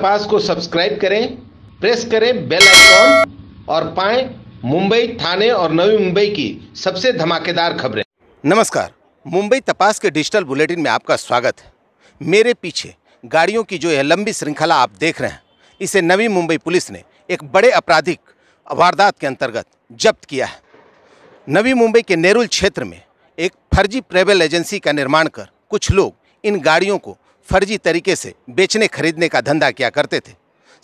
तपास को सब्सक्राइब करें, प्रेस करें बेल आइकॉन और पाएं मुंबई, थाने और नवी मुंबई की सबसे धमाकेदार खबरें। नमस्कार, मुंबई तपास के डिजिटल बुलेटिन में आपका स्वागत है। मेरे पीछे गाड़ियों की जो यह लंबी श्रृंखला आप देख रहे हैं, इसे नवी मुंबई पुलिस ने एक बड़े आपराधिक वारदात के अंतर्गत जब्त किया है। नवी मुंबई के नेरुल क्षेत्र में एक फर्जी ट्रैवल एजेंसी का निर्माण कर कुछ लोग इन गाड़ियों को फर्जी तरीके से बेचने खरीदने का धंधा किया करते थे।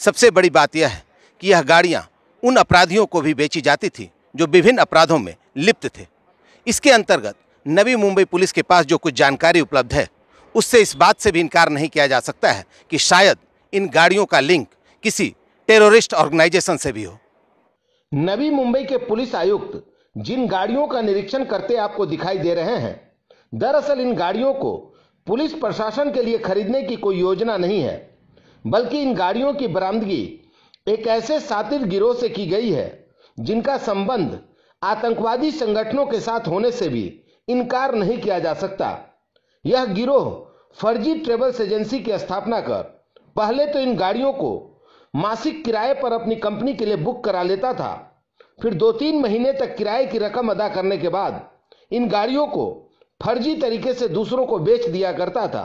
सबसे बड़ी बात यह है कि यह गाड़ियां उन अपराधियों को भी बेची जाती थी जो विभिन्न अपराधों में लिप्त थे। इसके अंतर्गत नवी मुंबई पुलिस के पास जो कुछ जानकारी उपलब्ध है, उससे इस बात से भी इनकार नहीं किया जा सकता है कि शायद इन गाड़ियों का लिंक किसी टेररिस्ट ऑर्गेनाइजेशन से भी हो। नवी मुंबई के पुलिस आयुक्त जिन गाड़ियों का निरीक्षण करते आपको दिखाई दे रहे हैं, दरअसल इन गाड़ियों को पुलिस प्रशासन के लिए खरीदने की कोई योजना नहीं है, बल्कि इन गाड़ियों की बरामदगी एक ऐसे शातिर गिरोह से की गई है जिनका संबंध आतंकवादी संगठनों के साथ होने से भी इनकार नहीं किया जा सकता। यह गिरोह फर्जी ट्रैवल्स एजेंसी की स्थापना कर पहले तो इन गाड़ियों को मासिक किराए पर अपनी कंपनी के लिए बुक करा लेता था, फिर 2-3 महीने तक किराए की रकम अदा करने के बाद इन गाड़ियों को फर्जी तरीके से दूसरों को बेच दिया करता था।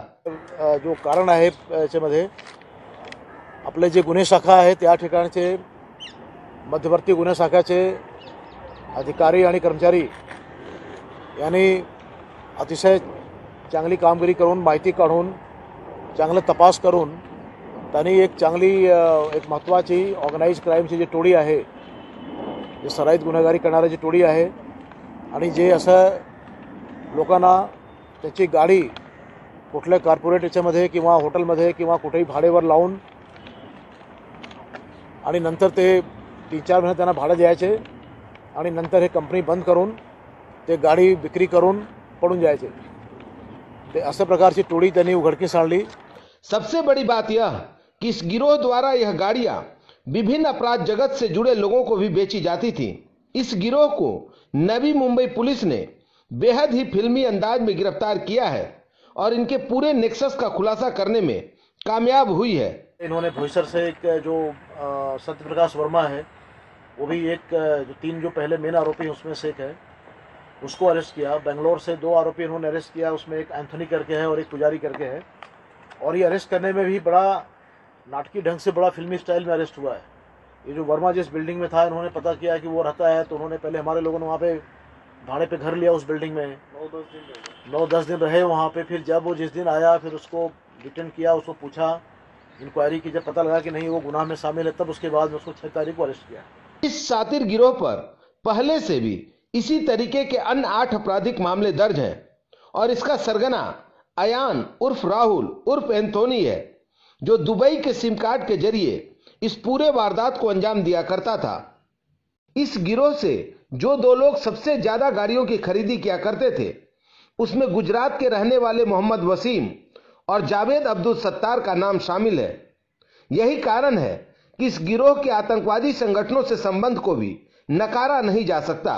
जो कारण आहे याच्यामध्ये आपले जे गुन्हे शाखा आहे त्या ठिकाणचे मध्यवर्ती गुन्हे शाखाचे अधिकारी आणि कर्मचारी यांनी अतिशय चांगली कामगिरी करून, माहिती काढून, चांगला तपास करून त्यांनी एक चांगली एक महत्त्वाची ऑर्गनाइज्ड क्राईमची जी टोळी आहे, जे सराईत गुन्हेगारी करणारी जी टोळी आहे आणि जे असं लोकांना त्याची गाडी कुठल्या कॉर्पोरेट याच्यामध्ये किंवा हॉटेलमध्ये किंवा कुठेही भाडेवर लावून आणि नंतर ते 3-4 महिने त्यांना भाडं द्यायचे आणि नंतर हे कंपनी बंद करून ते गाडी विक्री करून पडून जायचे। ते अशा प्रकारची टोळी त्यांनी उघडकीस आणली। सबसे बड़ी बात यह कि इस गिरोह द्वारा यह गाड़ियां विभिन्न अपराध जगत से जुड़े लोगों को भी बेची जाती थी। इस गिरोह को नवी मुंबई पुलिस ने बेहद ही फिल्मी अंदाज में गिरफ्तार किया है और इनके पूरे नेक्सस का खुलासा करने में कामयाब हुई है। इन्होंने भोईसर से एक जो सत्यप्रकाश वर्मा है, वो भी एक जो 3 जो पहले मेन आरोपी उसमें से एक है, उसको अरेस्ट किया। बेंगलोर से 2 आरोपी इन्होंने अरेस्ट किया, उसमें एक एंथनी करके है और एक पुजारी करके है। और ये अरेस्ट करने में भी बड़ा नाटकीय ढंग से, बड़ा फिल्मी स्टाइल में अरेस्ट हुआ है। ये जो वर्मा जिस बिल्डिंग में था, इन्होंने पता किया कि वो रहता है, तो उन्होंने पहले हमारे लोगों ने वहाँ पे भाड़े पे घर लिया उस बिल्डिंग में, 9-10 दिन रहे वहाँ पे। फिर जब वो जिस दिन आया, फिर उसको डिटेन किया, उसको पूछा, इंक्वायरी की, जब पता लगा कि नहीं वो गुनाह में शामिल है, तब उसके बाद में उसको 6 तारीख को अरेस्ट किया। इस शातिर गिरोह पर पहले से भी इसी तरीके के अन्य 8 आपराधिक मामले दर्ज हैं और इसका सरगना अयान उर्फ राहुल उर्फ एंथोनी है, जो दुबई के सिम कार्ड के जरिए इस पूरे वारदात को अंजाम दिया करता था। इस गिरोह से जो 2 लोग सबसे ज्यादा गाड़ियों की खरीदी किया करते थे, उसमें गुजरात के रहने वाले मोहम्मद वसीम और जावेद अब्दुल सत्तार का नाम शामिल है। यही कारण है कि इस गिरोह के आतंकवादी संगठनों से संबंध को भी नकारा नहीं जा सकता।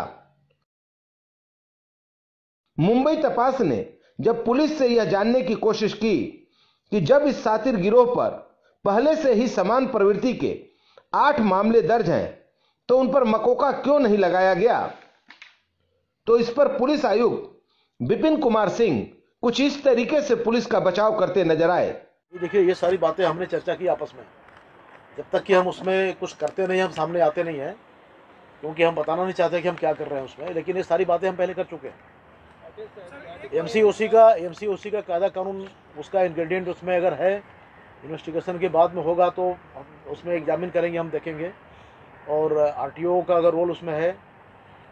मुंबई तपास ने जब पुलिस से यह जानने की कोशिश की कि जब इस शातिर गिरोह पर पहले से ही समान प्रवृत्ति के 8 मामले दर्ज हैं, तो उन पर मकोका क्यों नहीं लगाया गया, तो इस पर पुलिस आयुक्त विपिन कुमार सिंह कुछ इस तरीके से पुलिस का बचाव करते नजर आए। देखिए, ये सारी बातें हमने चर्चा की आपस में। जब तक कि हम उसमें कुछ करते नहीं, हम सामने आते नहीं हैं, क्योंकि हम बताना नहीं चाहते कि हम क्या कर रहे हैं उसमें। लेकिन ये सारी बातें हम पहले कर चुके हैं। एमसीओसी का कायदा कानून, उसका इंग्रेडिएंट उसमें अगर है, इन्वेस्टिगेशन के बाद में होगा तो उसमें एग्जामिन करेंगे, हम देखेंगे। और आरटीओ का अगर रोल उसमें है,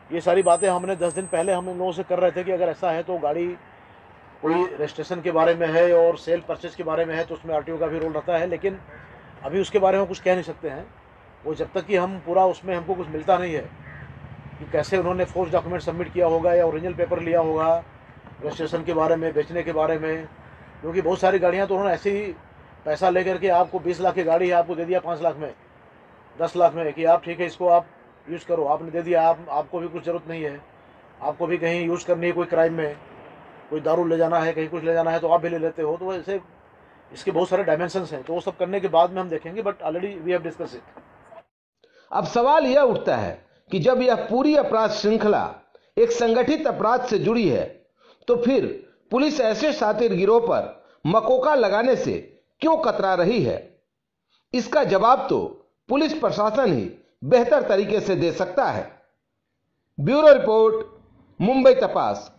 ये सारी बातें हमने 10 दिन पहले हम इन लोगों से कर रहे थे कि अगर ऐसा है तो गाड़ी कोई रजिस्ट्रेशन के बारे में है और सेल परचेज के बारे में है, तो उसमें आरटीओ का भी रोल रहता है। लेकिन अभी उसके बारे में कुछ कह नहीं सकते हैं, वो जब तक कि हम पूरा उसमें हमको कुछ मिलता नहीं है कि कैसे उन्होंने फोर्स डॉक्यूमेंट सबमिट किया होगा या ओरिजिनल पेपर लिया होगा रजिस्ट्रेशन के बारे में, बेचने के बारे में। क्योंकि बहुत सारी गाड़ियाँ तो उन्होंने ऐसे ही पैसा लेकर के, आपको 20 लाख की गाड़ी है, आपको दे दिया 5 लाख में, 10 लाख में, कि आप ठीक है इसको आप यूज़ करो, आपने दे दिया। आपको भी कुछ ज़रूरत नहीं है, आपको भी कहीं यूज़ करनी है, कोई क्राइम में, कोई दारू ले जाना है, कहीं कुछ ले जाना है, तो आप भी ले लेते हो। तो ऐसे इसके बहुत सारे डायमेंशंस हैं, तो वो सब करने के बाद में हम देखेंगे, but already we have discuss it. अब सवाल यह उठता है कि जब यह पूरी अपराध श्रृंखला एक संगठित अपराध से जुड़ी है, तो फिर पुलिस ऐसे शातिर गिरोह पर मकोका लगाने से क्यों कतरा रही है? इसका जवाब तो पुलिस प्रशासन ही बेहतर तरीके से दे सकता है। ब्यूरो रिपोर्ट, मुंबई तपास।